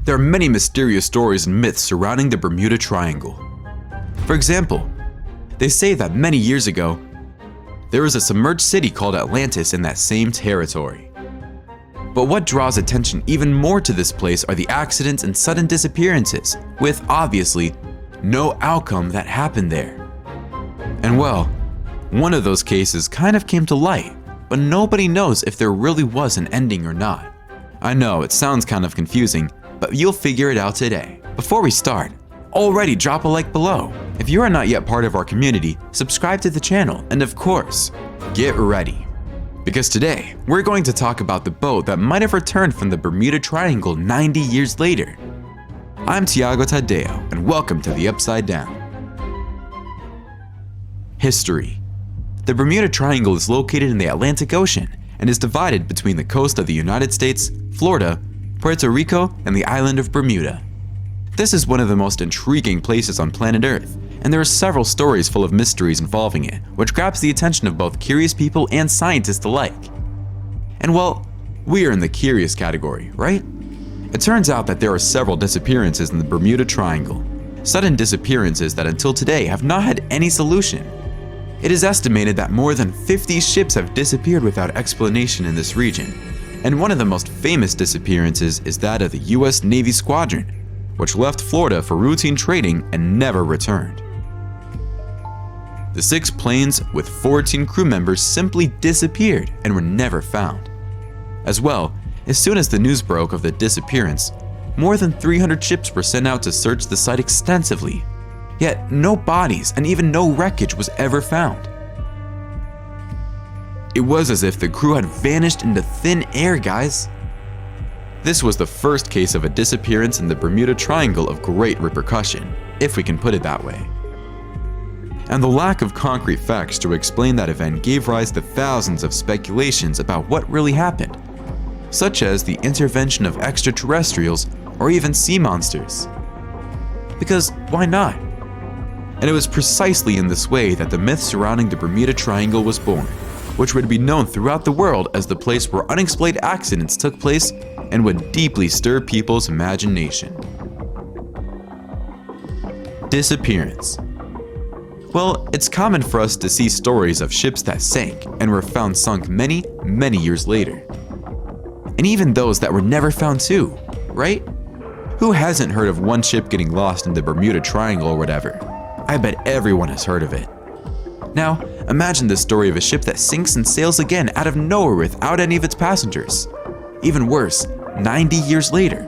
There are many mysterious stories and myths surrounding the Bermuda Triangle. For example, they say that many years ago, there was a submerged city called Atlantis in that same territory. But what draws attention even more to this place are the accidents and sudden disappearances, with obviously no outcome that happened there. And well, one of those cases kind of came to light, but nobody knows if there really was an ending or not. I know it sounds kind of confusing, but you'll figure it out today. Before we start, already drop a like below. If you are not yet part of our community, subscribe to the channel, and of course, get ready. Because today, we're going to talk about the boat that might have returned from the Bermuda Triangle 90 years later. I'm Tiago Tadeo, and welcome to the Upside Down. History. The Bermuda Triangle is located in the Atlantic Ocean and is divided between the coast of the United States, Florida, Puerto Rico, and the island of Bermuda. This is one of the most intriguing places on planet Earth, and there are several stories full of mysteries involving it, which grabs the attention of both curious people and scientists alike. And well, we are in the curious category, right? It turns out that there are several disappearances in the Bermuda Triangle, sudden disappearances that until today have not had any solution. It is estimated that more than 50 ships have disappeared without explanation in this region, and one of the most famous disappearances is that of the US Navy squadron, which left Florida for routine trading and never returned. The 6 planes with 14 crew members simply disappeared and were never found. As well, as soon as the news broke of the disappearance, more than 300 ships were sent out to search the site extensively, yet no bodies and even no wreckage was ever found. It was as if the crew had vanished into thin air, guys. This was the first case of a disappearance in the Bermuda Triangle of great repercussion, if we can put it that way. And the lack of concrete facts to explain that event gave rise to thousands of speculations about what really happened, such as the intervention of extraterrestrials or even sea monsters. Because why not? And it was precisely in this way that the myth surrounding the Bermuda Triangle was born, which would be known throughout the world as the place where unexplained accidents took place and would deeply stir people's imagination. Disappearance. Well, it's common for us to see stories of ships that sank and were found sunk many, many years later. And even those that were never found too, right? Who hasn't heard of one ship getting lost in the Bermuda Triangle or whatever? I bet everyone has heard of it. Now, imagine the story of a ship that sinks and sails again out of nowhere without any of its passengers. Even worse, 90 years later.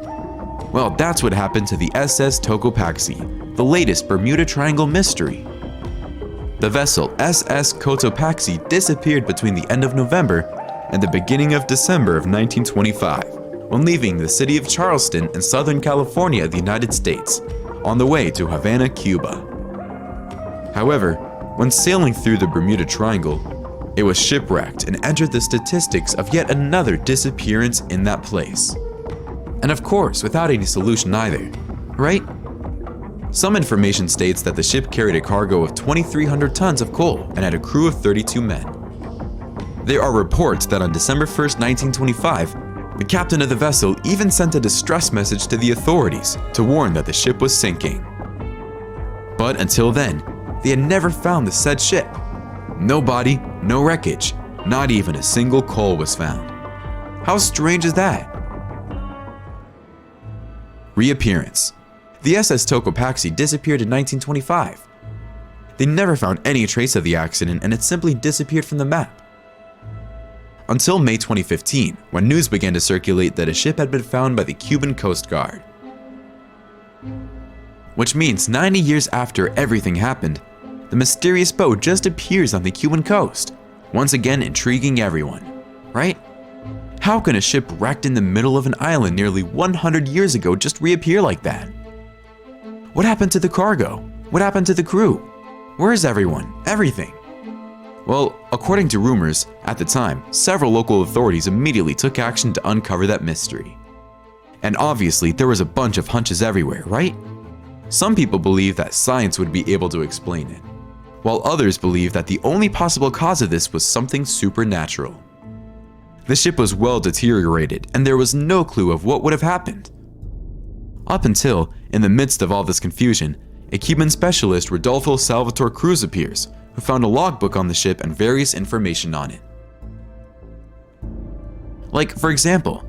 Well, that's what happened to the SS Tocopaxi, the latest Bermuda Triangle mystery. The vessel SS Cotopaxi disappeared between the end of November and the beginning of December of 1925 when leaving the city of Charleston in Southern California, the United States, on the way to Havana, Cuba. However, when sailing through the Bermuda Triangle, it was shipwrecked and entered the statistics of yet another disappearance in that place. And of course, without any solution either, right? Some information states that the ship carried a cargo of 2,300 tons of coal and had a crew of 32 men. There are reports that on December 1st, 1925, the captain of the vessel even sent a distress message to the authorities to warn that the ship was sinking. But until then, they had never found the said ship. No body, no wreckage, not even a single coal was found. How strange is that? Reappearance. The SS Tocopaxi disappeared in 1925. They never found any trace of the accident and it simply disappeared from the map. Until May 2015, when news began to circulate that a ship had been found by the Cuban Coast Guard. Which means 90 years after everything happened, the mysterious boat just appears on the Cuban coast, once again intriguing everyone, right? How can a ship wrecked in the middle of an island nearly 100 years ago just reappear like that? What happened to the cargo? What happened to the crew? Where is everyone? Everything? Well, according to rumors, at the time, several local authorities immediately took action to uncover that mystery. And obviously, there was a bunch of hunches everywhere, right? Some people believe that science would be able to explain it, while others believe that the only possible cause of this was something supernatural. The ship was well deteriorated, and there was no clue of what would have happened. Up until, in the midst of all this confusion, a Cuban specialist, Rodolfo Salvatore Cruz, appears, who found a logbook on the ship and various information on it. Like, for example,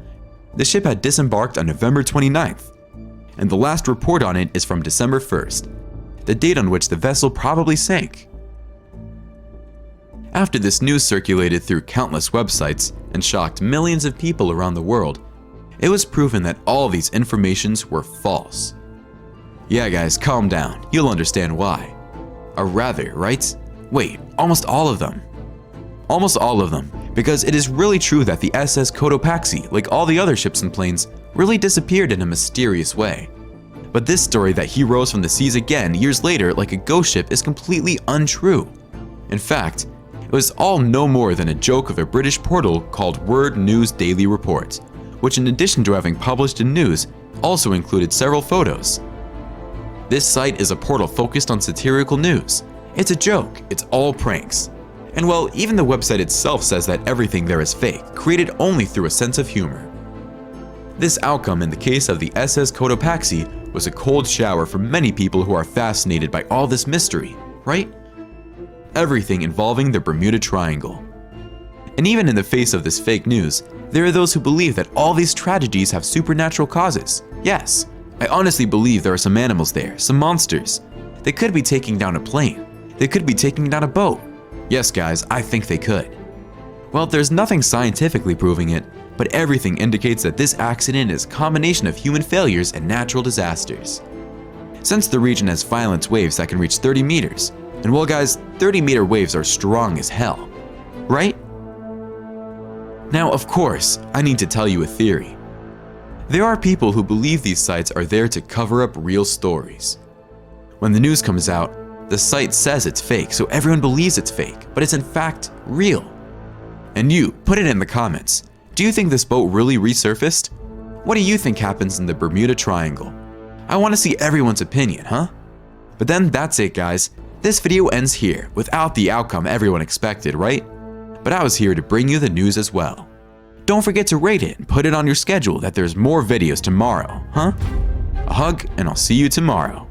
the ship had disembarked on November 29th, and the last report on it is from December 1st, the date on which the vessel probably sank. After this news circulated through countless websites and shocked millions of people around the world, it was proven that all these informations were false. Yeah guys, calm down, you'll understand why. Or rather, right? Wait, almost all of them. Almost all of them, because it is really true that the SS Cotopaxi, like all the other ships and planes, really disappeared in a mysterious way. But this story that he rose from the seas again years later like a ghost ship is completely untrue. In fact, it was all no more than a joke of a British portal called Word News Daily Report, which in addition to having published in news, also included several photos. This site is a portal focused on satirical news. It's a joke, it's all pranks. And well, even the website itself says that everything there is fake, created only through a sense of humor. This outcome in the case of the SS Cotopaxi was a cold shower for many people who are fascinated by all this mystery, right? Everything involving the Bermuda Triangle. And even in the face of this fake news, there are those who believe that all these tragedies have supernatural causes. Yes, I honestly believe there are some animals there, some monsters. They could be taking down a plane. They could be taking down a boat. Yes guys, I think they could. Well, there's nothing scientifically proving it, but everything indicates that this accident is a combination of human failures and natural disasters. Since the region has violent waves that can reach 30 meters, and well guys, 30-meter waves are strong as hell, right? Now, of course, I need to tell you a theory. There are people who believe these sites are there to cover up real stories. When the news comes out, the site says it's fake, so everyone believes it's fake, but it's in fact real. And you, put it in the comments. Do you think this boat really resurfaced? What do you think happens in the Bermuda Triangle? I want to see everyone's opinion, huh? But then that's it guys. This video ends here, without the outcome everyone expected, right? But I was here to bring you the news as well. Don't forget to rate it and put it on your schedule that there's more videos tomorrow, huh? A hug, and I'll see you tomorrow.